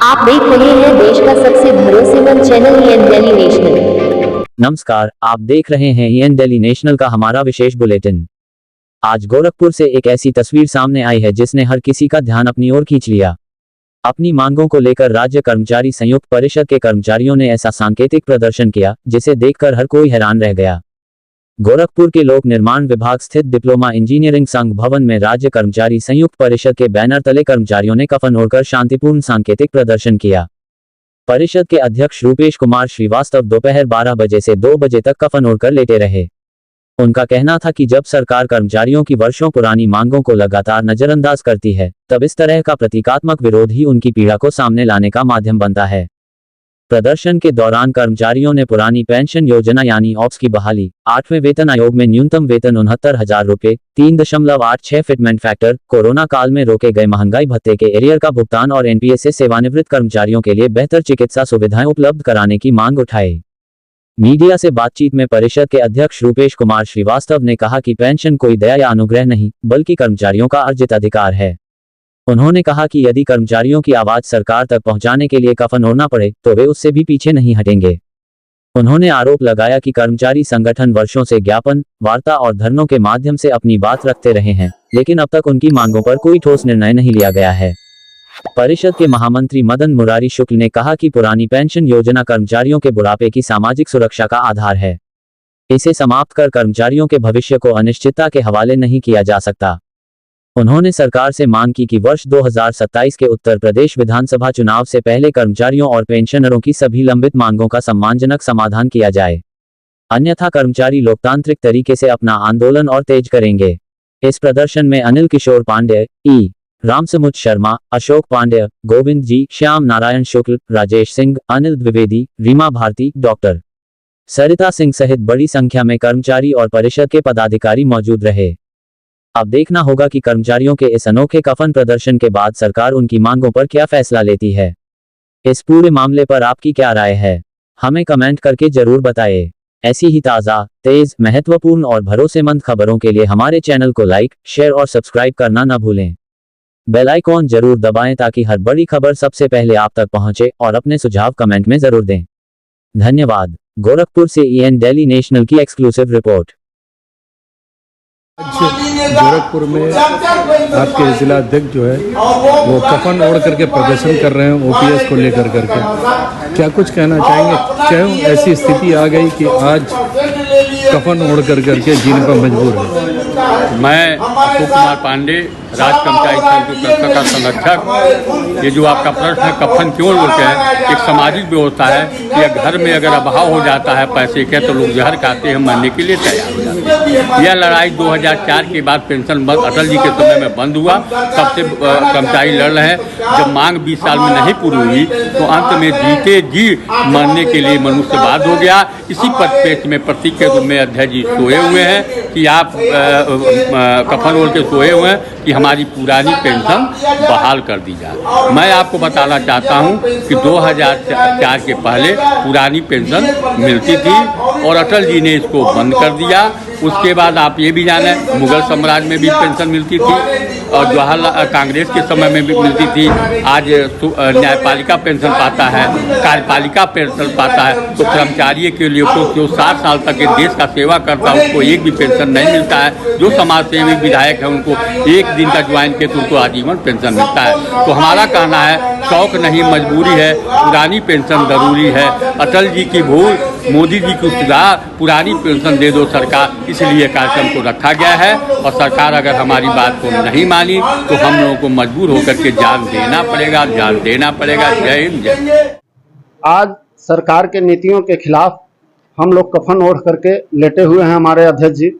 आप देख रहे हैं देश का सबसे भरोसेमंद चैनल ईएन दिल्ली नेशनल। नमस्कार, आप देख रहे हैं ईएन दिल्ली नेशनल का हमारा विशेष बुलेटिन। आज गोरखपुर से एक ऐसी तस्वीर सामने आई है जिसने हर किसी का ध्यान अपनी ओर खींच लिया। अपनी मांगों को लेकर राज्य कर्मचारी संयुक्त परिषद के कर्मचारियों ने ऐसा सांकेतिक प्रदर्शन किया जिसे देखकर हर कोई हैरान रह गया। गोरखपुर के लोक निर्माण विभाग स्थित डिप्लोमा इंजीनियरिंग संघ भवन में राज्य कर्मचारी संयुक्त परिषद के बैनर तले कर्मचारियों ने कफन ओढ़कर शांतिपूर्ण सांकेतिक प्रदर्शन किया। परिषद के अध्यक्ष रूपेश कुमार श्रीवास्तव दोपहर 12 बजे से 2 बजे तक कफन ओढ़कर लेटे रहे। उनका कहना था कि जब सरकार कर्मचारियों की वर्षों पुरानी मांगों को लगातार नजरअंदाज करती है, तब इस तरह का प्रतीकात्मक विरोध ही उनकी पीड़ा को सामने लाने का माध्यम बनता है। प्रदर्शन के दौरान कर्मचारियों ने पुरानी पेंशन योजना यानी ऑप्स की बहाली, 8वें वेतन आयोग में न्यूनतम वेतन 69,000 रुपये, 3.86 फिटमेंट फैक्टर, कोरोना काल में रोके गए महंगाई भत्ते के एरियर का भुगतान और एनपीएस से सेवानिवृत्त कर्मचारियों के लिए बेहतर चिकित्सा सुविधाएं उपलब्ध कराने की मांग उठाई। मीडिया से बातचीत में परिषद के अध्यक्ष रूपेश कुमार श्रीवास्तव ने कहा कि पेंशन कोई दया या अनुग्रह नहीं, बल्कि कर्मचारियों का अर्जित अधिकार है। उन्होंने कहा कि यदि कर्मचारियों की आवाज सरकार तक पहुंचाने के लिए कफन ओढ़ना पड़े तो वे उससे भी पीछे नहीं हटेंगे। उन्होंने आरोप लगाया कि कर्मचारी संगठन वर्षों से ज्ञापन, वार्ता और धरनों के माध्यम से अपनी बात रखते रहे हैं, लेकिन अब तक उनकी मांगों पर कोई ठोस निर्णय नहीं लिया गया है। परिषद के महामंत्री मदन मुरारी शुक्ल ने कहा कि पुरानी पेंशन योजना कर्मचारियों के बुढ़ापे की सामाजिक सुरक्षा का आधार है। इसे समाप्त कर कर्मचारियों के भविष्य को अनिश्चितता के हवाले नहीं किया जा सकता। उन्होंने सरकार से मांग की कि वर्ष 2027 के उत्तर प्रदेश विधानसभा चुनाव से पहले कर्मचारियों और पेंशनरों की सभी लंबित मांगों का सम्मानजनक समाधान किया जाए, अन्यथा कर्मचारी लोकतांत्रिक तरीके से अपना आंदोलन और तेज करेंगे। इस प्रदर्शन में अनिल किशोर पांडेय, ई रामसमुद्र शर्मा, अशोक पांडेय, गोविंद जी, श्याम नारायण शुक्ल, राजेश सिंह, अनिल द्विवेदी, रीमा भारती, डॉक्टर सरिता सिंह सहित बड़ी संख्या में कर्मचारी और परिषद के पदाधिकारी मौजूद रहे। अब देखना होगा कि कर्मचारियों के इस अनोखे कफन प्रदर्शन के बाद सरकार उनकी मांगों पर क्या फैसला लेती है। इस पूरे मामले पर आपकी क्या राय है, हमें कमेंट करके जरूर बताएं। ऐसी ही ताज़ा, तेज, महत्वपूर्ण और भरोसेमंद खबरों के लिए हमारे चैनल को लाइक, शेयर और सब्सक्राइब करना न भूलें। बेल आइकॉन जरूर दबाएं ताकि हर बड़ी खबर सबसे पहले आप तक पहुंचे और अपने सुझाव कमेंट में जरूर दें। धन्यवाद। गोरखपुर से ईएन दिल्ली नेशनल की एक्सक्लूसिव रिपोर्ट। गोरखपुर में आपके जिला अध्यक्ष जो है वो कफन ओढ़ करके प्रदर्शन कर रहे हैं ओपीएस को लेकर करके, क्या कुछ कहना चाहेंगे? क्यों ऐसी स्थिति आ गई कि आज कफन ओढ़ करके जीने पर मजबूर है? मैं अशोक कुमार पांडे, राज्य कर्मचारी संघ का संरक्षक। ये जो आपका प्रश्न है कफन क्यों ओढ़ते हैं, एक सामाजिक व्यवस्था है कि घर में अगर अभाव हो जाता है पैसे के तो लोग जहर खाते हैं, मरने के लिए तैयार हो जाते हैं। यह लड़ाई 2004 के बाद पेंशन बंद अटल जी के समय में बंद हुआ, तब से कर्मचारी लड़ रहे हैं। जब मांग 20 साल में नहीं पूरी हुई तो अंत में जीते जी मरने के लिए मनुष्यवाद हो गया। इसी परिप्रेक्ष्य में प्रतीक के रूप में अध्यक्ष जी सोए हुए हैं कि आप कफन ओढ़ के सोए हुए हैं कि हमारी पुरानी पेंशन बहाल कर दी जाए। मैं आपको बताना चाहता हूं कि 2004 के पहले पुरानी पेंशन मिलती थी और अटल जी ने इसको बंद कर दिया। उसके बाद आप ये भी जाने मुगल साम्राज्य में भी पेंशन मिलती थी और जवाहरलाल कांग्रेस के समय में भी मिलती थी। आज न्यायपालिका पेंशन पाता है, कार्यपालिका पेंशन पाता है, तो कर्मचारी के लिए तो जो 60 साल तक के देश का सेवा करता है उसको एक भी पेंशन नहीं मिलता है। जो समाज सेवी विधायक है उनको एक दिन का ज्वाइन के तो उनको आजीवन पेंशन मिलता है। तो हमारा कहना है शौक नहीं मजबूरी है, पुरानी पेंशन जरूरी है। अटल जी की भूल, मोदी जी की सुधार, पुरानी पेंशन दे दो सरकार, इसलिए कार्यक्रम को रखा गया है। और सरकार अगर हमारी बात को नहीं मानी तो हम लोगों को मजबूर होकर के जान देना पड़ेगा, जान देना पड़ेगा। जय हिंद, जय। आज सरकार के नीतियों के खिलाफ हम लोग कफन ओढ़ करके लेटे हुए हैं। हमारे अध्यक्ष जी,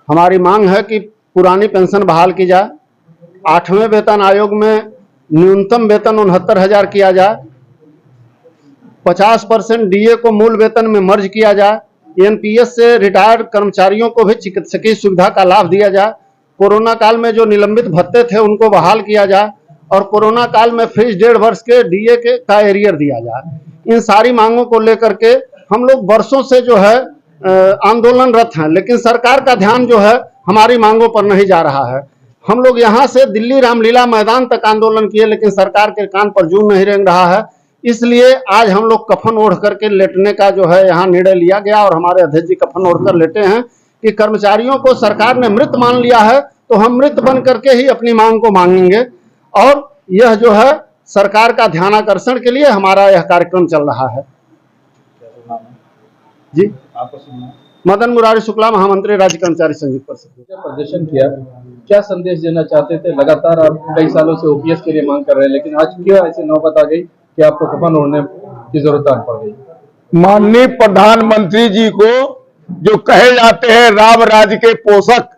हमारी मांग है कि पुरानी पेंशन बहाल की जाए, 8वें वेतन आयोग में न्यूनतम वेतन 69,000 किया जाए, 50% डीए को मूल वेतन में मर्ज किया जाए, एनपीएस से रिटायर्ड कर्मचारियों को भी चिकित्सकीय सुविधा का लाभ दिया जाए, कोरोना काल में जो निलंबित भत्ते थे उनको बहाल किया जाए और कोरोना काल में फ्रीज 1.5 वर्ष के डीए का एरियर दिया जाए। इन सारी मांगों को लेकर के हम लोग वर्षों से जो है आंदोलनरत हैं, लेकिन सरकार का ध्यान जो है हमारी मांगों पर नहीं जा रहा है। हम लोग यहाँ से दिल्ली रामलीला मैदान तक आंदोलन किए, लेकिन सरकार के कान पर जूं नहीं रेंग रहा है। इसलिए आज हम लोग कफन ओढ़ करके लेटने का जो है यहाँ निर्णय लिया गया और हमारे अध्यक्ष जी कफन ओढ़कर लेटे हैं कि कर्मचारियों को सरकार ने मृत मान लिया है, तो हम मृत बन करके ही अपनी मांग को मांगेंगे। और यह जो है सरकार का ध्यानाकर्षण के लिए हमारा यह कार्यक्रम चल रहा है। जी, मदन मुरारी शुक्ला, महामंत्री राज्य कर्मचारी संघ परिषद। प्रदर्शन किया, क्या संदेश देना चाहते थे? लगातार आप कई सालों से ओपीएस के लिए मांग कर रहे हैं, लेकिन आज क्यों ऐसी नौबत आ गई कि आपको कफन ओढ़ने की जरूरत पड़ गई? माननीय प्रधानमंत्री जी को जो कहे जाते हैं राम राज्य के पोषक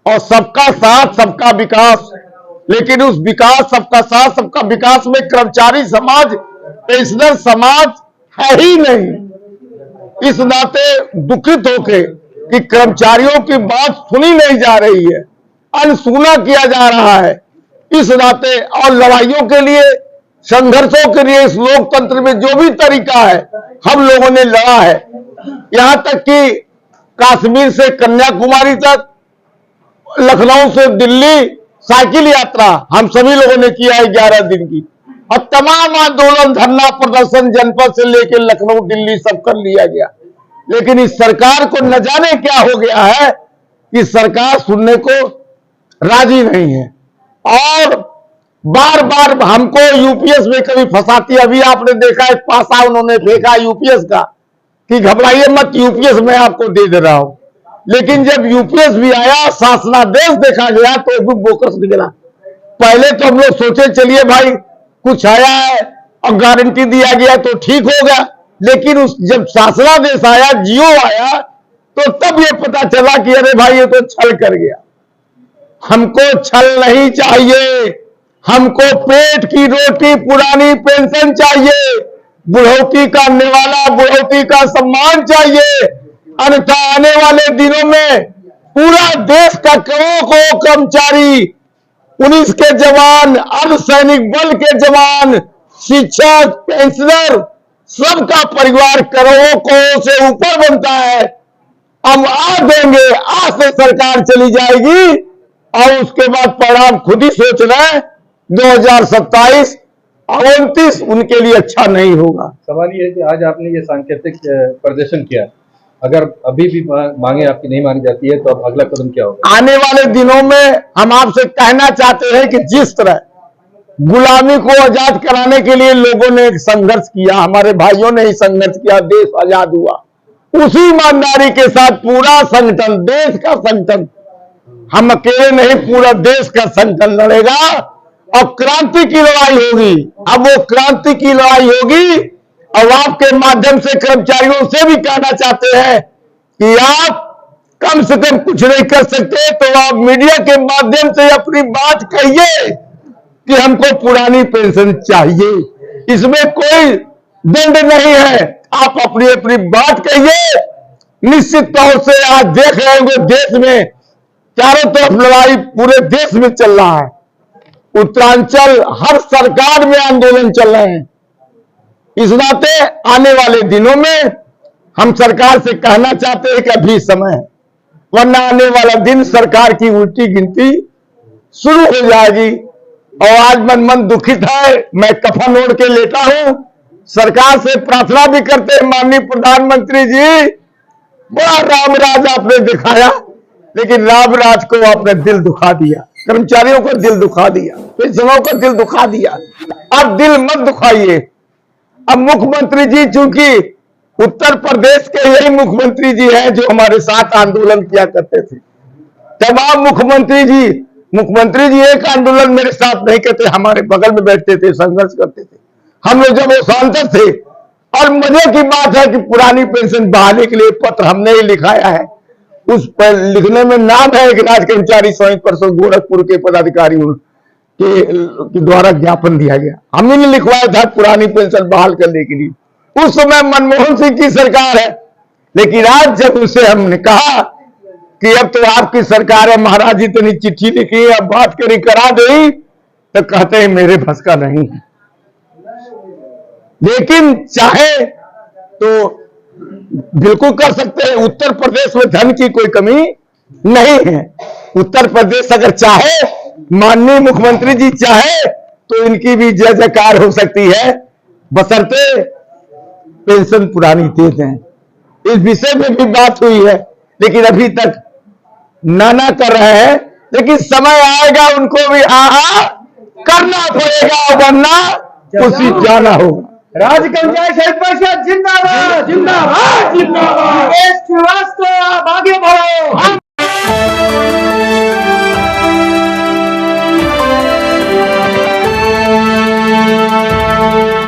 और सबका साथ सबका विकास, लेकिन उस विकास सबका साथ सबका विकास में कर्मचारी समाज, पेंशनर समाज है ही नहीं। इस नाते दुखित होके कि कर्मचारियों की बात सुनी नहीं जा रही है, अनसुना किया जा रहा है, इस नाते और लड़ाइयों के लिए, संघर्षों के लिए इस लोकतंत्र में जो भी तरीका है हम लोगों ने लड़ा है। यहां तक कि कश्मीर से कन्याकुमारी तक, लखनऊ से दिल्ली साइकिल यात्रा हम सभी लोगों ने किया है 11 दिन की, और तमाम आंदोलन, धरना प्रदर्शन जनपद से लेकर लखनऊ दिल्ली सब कर लिया गया। लेकिन इस सरकार को न जाने क्या हो गया है कि सरकार सुनने को राजी नहीं है और बार बार हमको यूपीएस में कभी फंसाती। अभी आपने देखा एक पासा उन्होंने फेंका यूपीएस का कि घबराइए मत, यूपीएस मैं आपको दे रहा हूं। लेकिन जब यूपीएस भी आया, शासनादेश देखा गया तो भी बोकस निकला। पहले तो हम लोग सोचे चलिए भाई कुछ आया है और गारंटी दिया गया तो ठीक होगा, लेकिन उस जब शासनादेश आया, जियो आया, तो तब ये पता चला कि अरे भाई ये तो छल कर गया। हमको छल नहीं चाहिए, हमको पेट की रोटी पुरानी पेंशन चाहिए, बुढ़ौती का निवाला, बुढ़ौती का सम्मान चाहिए। अन्यथा आने वाले दिनों में पूरा देश का करोड़ों कर्मचारी, पुलिस के जवान, अर्धसैनिक बल के जवान, शिक्षक, पेंशनर, सबका परिवार करोड़ों से ऊपर बनता है। हम आ देंगे, आज से सरकार चली जाएगी और उसके बाद परिणाम खुद ही सोच रहे हैं। 2027 और 29 उनके लिए अच्छा नहीं होगा। सवाल ये है कि आज आपने ये सांकेतिक प्रदर्शन किया, अगर अभी भी मांगे आपकी नहीं मानी जाती है तो अब अगला कदम क्या होगा? आने वाले दिनों में हम आपसे कहना चाहते हैं कि जिस तरह गुलामी को आजाद कराने के लिए लोगों ने एक संघर्ष किया, हमारे भाइयों ने ही संघर्ष किया, देश आजाद हुआ, उसी ईमानदारी के साथ पूरा संगठन, देश का संगठन, हम अकेले नहीं पूरा देश का संगठन लड़ेगा और क्रांति की लड़ाई होगी। अब वो क्रांति की लड़ाई होगी और आपके माध्यम से कर्मचारियों से भी कहना चाहते हैं कि आप कम से कम कुछ नहीं कर सकते तो आप मीडिया के माध्यम से अपनी बात कहिए कि हमको पुरानी पेंशन चाहिए। इसमें कोई दंड नहीं है, आप अपनी अपनी बात कहिए। निश्चित तौर से आज देख रहे होंगे देश में चारों तरफ लड़ाई पूरे देश में चल रहा है। उत्तरांचल हर सरकार में आंदोलन चल रहे हैं। इस नाते आने वाले दिनों में हम सरकार से कहना चाहते हैं कि अभी समय है, वरना आने वाला दिन सरकार की उल्टी गिनती शुरू हो जाएगी। और आज मन दुखित है, मैं कफन ओढ़ के लेटा हूं। सरकार से प्रार्थना भी करते हैं, माननीय प्रधानमंत्री जी, बड़ा रामराज आपने दिखाया, लेकिन रामराज को आपने दिल दुखा दिया, कर्मचारियों को दिल दुखा दिया, पेंशनरों को दिल दुखा दिया। अब दिल मत दुखाइए। अब मुख्यमंत्री जी, चूंकि उत्तर प्रदेश के यही मुख्यमंत्री जी हैं जो हमारे साथ आंदोलन किया करते थे, तमाम मुख्यमंत्री जी एक आंदोलन मेरे साथ नहीं करते, हमारे बगल में बैठते थे, संघर्ष करते थे। हम लोग जब वो सांसद थे, और मजे की बात है कि पुरानी पेंशन बहाली के लिए पत्र हमने ही लिखाया है। उस पर लिखने में नाम है कि राज्य कर्मचारी संघ परिषद गोरखपुर के पदाधिकारियों के द्वारा ज्ञापन दिया गया, हम ही ने लिखवाया था पुरानी पेंशन बहाल करने के लिए। उस समय मनमोहन सिंह की सरकार है, लेकिन आज जब उसे हमने कहा कि अब तो आपकी सरकार है, महाराज जी तो चिट्ठी लिखी, अब बात करी करा गई, तो कहते हैं मेरे बस का नहीं है। लेकिन चाहे तो बिल्कुल कर सकते हैं। उत्तर प्रदेश में धन की कोई कमी नहीं है। उत्तर प्रदेश अगर चाहे, माननीय मुख्यमंत्री जी चाहे तो इनकी भी जय जयकार हो सकती है, बशर्ते पेंशन पुरानी दे दें। इस विषय में भी बात हुई है, लेकिन अभी तक नाना कर रहे हैं। लेकिन समय आएगा उनको भी आहा करना पड़ेगा, वरना उसी जाना होगा। राज्य पंचायत सहित परिषद जिंदाबाद जिंदाबाद जिंदाबाद। श्रीवास्तव आप आगे बढ़ो, हम